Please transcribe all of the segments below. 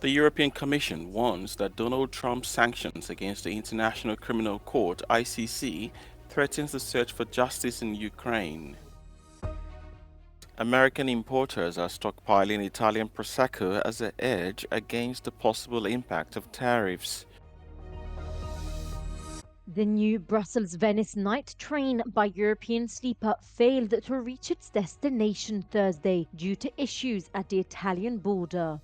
The European Commission warns that Donald Trump's sanctions against the International Criminal Court (ICC) threatens the search for justice in Ukraine. American importers are stockpiling Italian Prosecco as a hedge against the possible impact of tariffs. The new Brussels-Venice night train by European sleeper failed to reach its destination Thursday due to issues at the Italian border.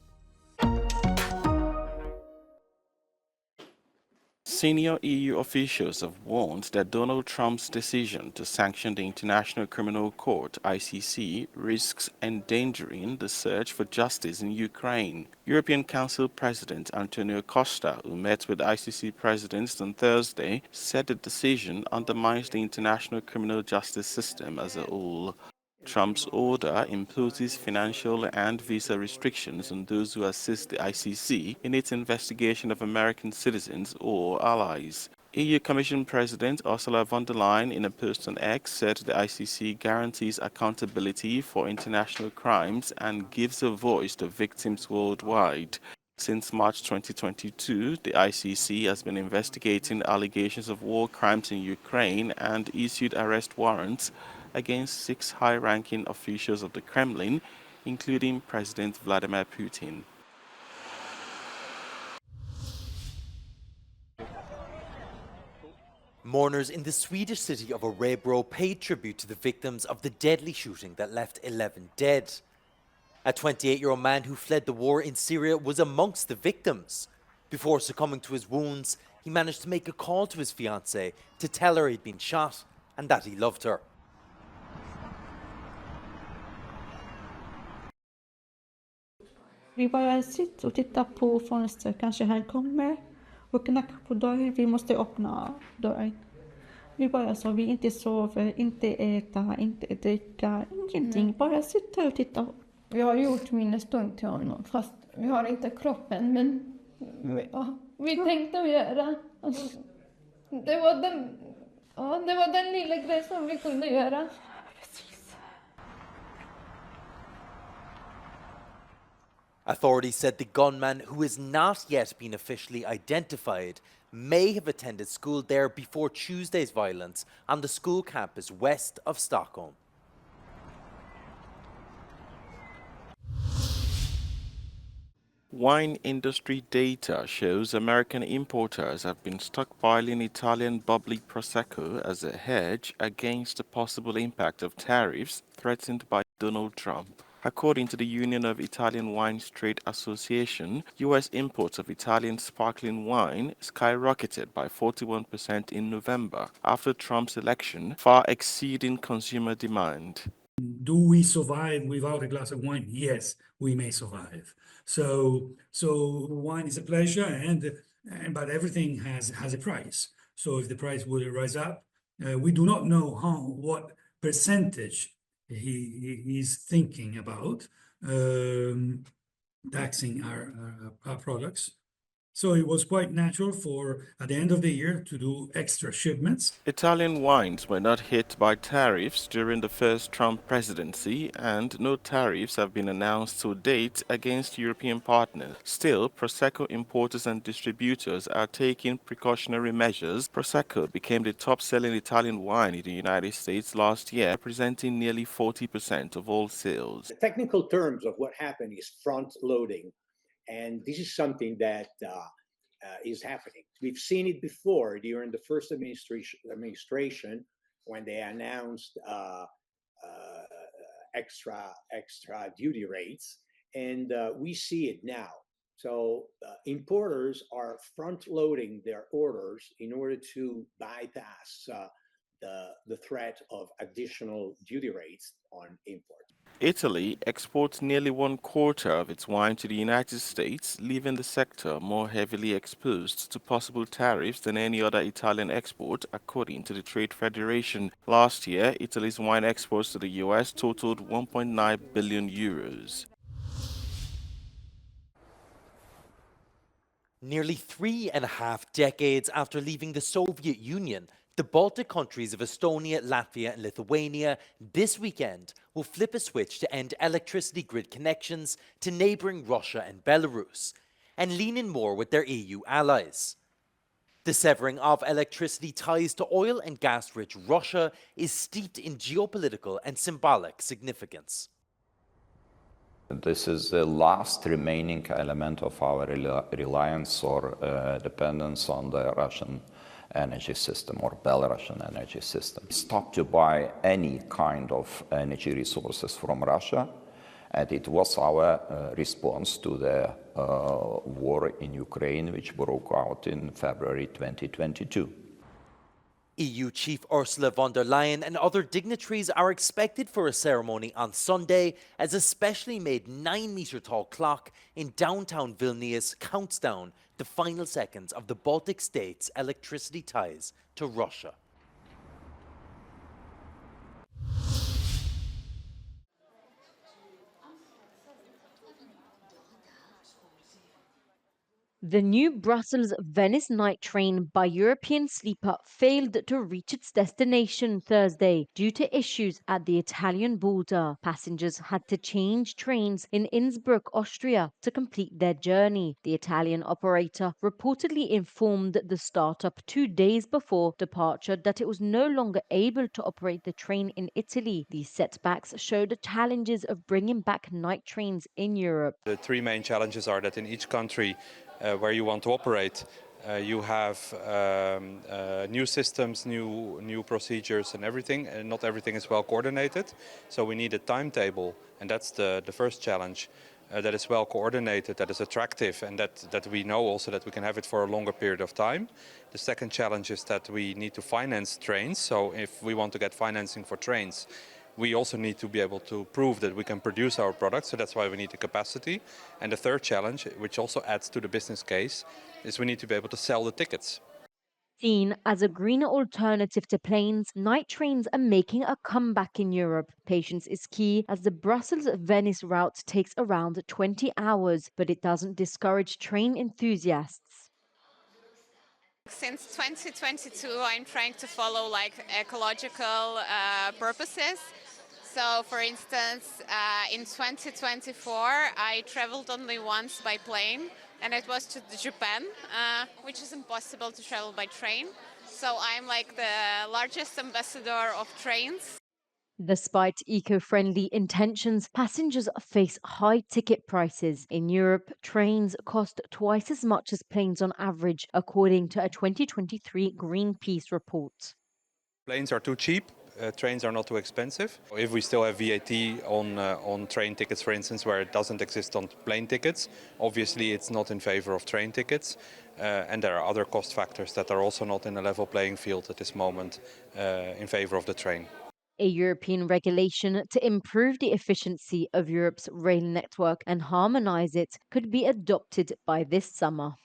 Senior EU officials have warned that Donald Trump's decision to sanction the International Criminal Court (ICC) risks endangering the search for justice in Ukraine. European Council President Antonio Costa, who met with ICC presidents on Thursday, said the decision undermines the international criminal justice system as a whole. Trump's order imposes financial and visa restrictions on those who assist the ICC in its investigation of American citizens or allies. EU Commission President Ursula von der Leyen, in a post on X, said the ICC guarantees accountability for international crimes and gives a voice to victims worldwide. Since March 2022, the ICC has been investigating allegations of war crimes in Ukraine and issued arrest warrants against 6 high-ranking officials of the Kremlin, including President Vladimir Putin. Mourners in the Swedish city of Örebro paid tribute to the victims of the deadly shooting that left 11 dead. A 28-year-old man who fled the war in Syria was amongst the victims. Before succumbing to his wounds, he managed to make a call to his fiancée to tell her he'd been shot and that he loved her. Vi bara sitter och tittar på fönstret, kanske han kommer och knackar på dörren, vi måste öppna dörren. Vi bara så, vi inte sover, inte äta, inte dricka, ingenting, bara sitta och titta. Vi har gjort minnesstund till honom, fast vi har inte kroppen, men vi tänkte att göra. Alltså, det var den lilla grejen som vi kunde göra. Authorities said the gunman, who has not yet been officially identified, may have attended school there before Tuesday's violence on the school campus west of Stockholm. Wine industry data shows American importers have been stockpiling Italian bubbly Prosecco as a hedge against the possible impact of tariffs threatened by Donald Trump. According to the Union of Italian Wines Trade Association, U.S. imports of Italian sparkling wine skyrocketed by 41% in November after Trump's election, far exceeding consumer demand. Do we survive without a glass of wine? Yes, we may survive. So wine is a pleasure, but everything has a price. So if the price would rise up, we do not know what percentage he is thinking about taxing our products. So it was quite natural for, at the end of the year, to do extra shipments. Italian wines were not hit by tariffs during the first Trump presidency, and no tariffs have been announced to date against European partners. Still, Prosecco importers and distributors are taking precautionary measures. Prosecco became the top-selling Italian wine in the United States last year, representing nearly 40% of all sales. The technical terms of what happened is front-loading. And this is something that is happening. We've seen it before during the first administration when they announced extra duty rates, and we see it now. So importers are front-loading their orders in order to bypass the threat of additional duty rates on import. Italy exports nearly 1/4 of its wine to the United States, leaving the sector more heavily exposed to possible tariffs than any other Italian export, according to the Trade Federation. Last year, Italy's wine exports to the US totaled 1.9 billion euros. Nearly 3.5 decades after leaving the Soviet Union, the Baltic countries of Estonia, Latvia and Lithuania this weekend will flip a switch to end electricity grid connections to neighbouring Russia and Belarus. and lean in more with their EU allies. The severing of electricity ties to oil and gas-rich Russia is steeped in geopolitical and symbolic significance. This is the last remaining element of our reliance or dependence on the Russian energy system or Belarusian energy system. Stop to buy any kind of energy resources from Russia, and it was our response to the war in Ukraine, which broke out in February 2022. EU Chief Ursula von der Leyen and other dignitaries are expected for a ceremony on Sunday as a specially made 9-meter-tall clock in downtown Vilnius counts down the final seconds of the Baltic states' electricity ties to Russia. The new Brussels-Venice night train by European sleeper failed to reach its destination Thursday due to issues at the Italian border. Passengers had to change trains in Innsbruck, Austria to complete their journey. The Italian operator reportedly informed the startup 2 days before departure that it was no longer able to operate the train in Italy. These setbacks showed the challenges of bringing back night trains in Europe. The three main challenges are that in each country where you want to operate, you have new systems, new procedures and everything, and not everything is well coordinated. So we need a timetable, and that's the first challenge, that is well coordinated, that is attractive, and that we know also that we can have it for a longer period of time. The second challenge is that we need to finance trains. So if we want to get financing for trains, we also need to be able to prove that we can produce our products, so that's why we need the capacity. And the third challenge, which also adds to the business case, is we need to be able to sell the tickets. Seen as a greener alternative to planes, night trains are making a comeback in Europe. Patience is key as the Brussels-Venice route takes around 20 hours, but it doesn't discourage train enthusiasts. Since 2022, I'm trying to follow ecological purposes. So, for instance, in 2024, I traveled only once by plane, and it was to Japan, which is impossible to travel by train. So I'm like the largest ambassador of trains. Despite eco-friendly intentions, passengers face high ticket prices. In Europe, trains cost twice as much as planes on average, according to a 2023 Greenpeace report. Planes are too cheap. Trains are not too expensive. If we still have VAT on train tickets, for instance, where it doesn't exist on plane tickets, obviously it's not in favor of train tickets. And there are other cost factors that are also not in a level playing field at this moment in favor of the train. A European regulation to improve the efficiency of Europe's rail network and harmonize it could be adopted by this summer.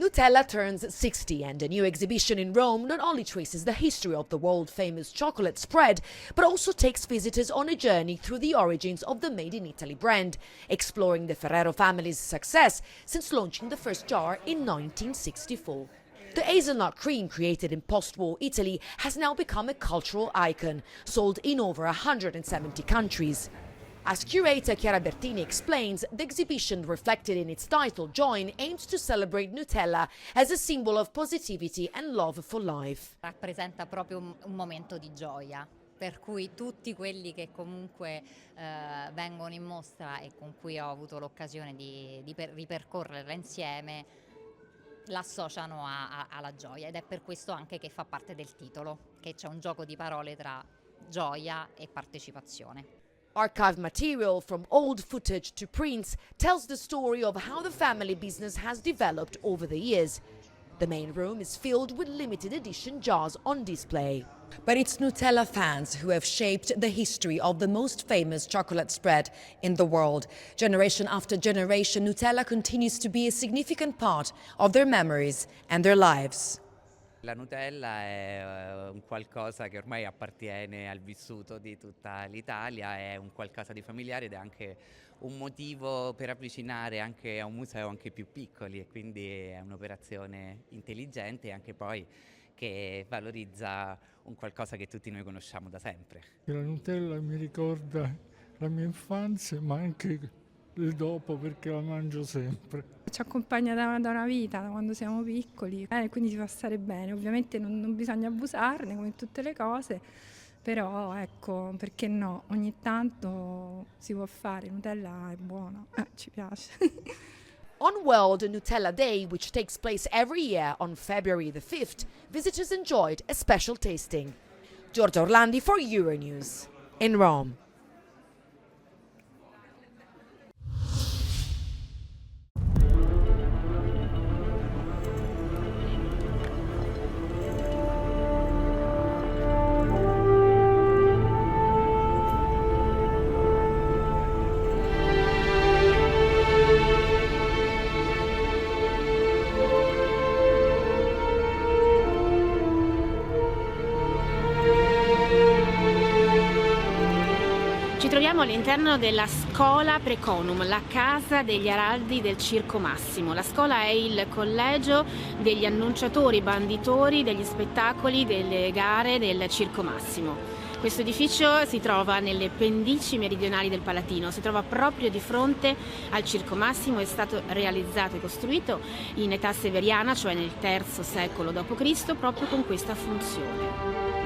Nutella turns 60, and a new exhibition in Rome not only traces the history of the world-famous chocolate spread, but also takes visitors on a journey through the origins of the Made in Italy brand, exploring the Ferrero family's success since launching the first jar in 1964. The hazelnut cream created in post-war Italy has now become a cultural icon, sold in over 170 countries. As curator Chiara Bertini explains, the exhibition, reflected in its title, Join, aims to celebrate Nutella as a symbol of positivity and love for life. Rappresenta proprio un momento di gioia, per cui tutti quelli che comunque vengono in mostra e con cui ho avuto l'occasione di ripercorrerla insieme l'associano alla gioia, ed è per questo anche che fa parte del titolo, che c'è un gioco di parole tra gioia e partecipazione. Archived material from old footage to prints tells the story of how the family business has developed over the years. The main room is filled with limited edition jars on display. But it's Nutella fans who have shaped the history of the most famous chocolate spread in the world. Generation after generation, Nutella continues to be a significant part of their memories and their lives. La Nutella è un qualcosa che ormai appartiene al vissuto di tutta l'Italia, è un qualcosa di familiare ed è anche un motivo per avvicinare anche a un museo anche più piccoli, e quindi è un'operazione intelligente e anche poi che valorizza un qualcosa che tutti noi conosciamo da sempre. La Nutella mi ricorda la mia infanzia, ma anche il dopo, perché la mangio sempre. Ci accompagna da una vita, da quando siamo piccoli, quindi ci fa stare bene. Ovviamente non bisogna abusarne come tutte le cose, però ecco, perché no, ogni tanto si può fare, Nutella è buona, ci piace. On World Nutella Day, which takes place every year on February the 5th, visitors enjoyed a special tasting. Giorgia Orlandi for Euronews in Rome. Ci troviamo all'interno della Schola Preconum, la casa degli araldi del Circo Massimo. La scuola è il collegio degli annunciatori, banditori degli spettacoli, delle gare del Circo Massimo. Questo edificio si trova nelle pendici meridionali del Palatino, si trova proprio di fronte al Circo Massimo, è stato realizzato e costruito in età severiana, cioè nel III secolo d.C., proprio con questa funzione.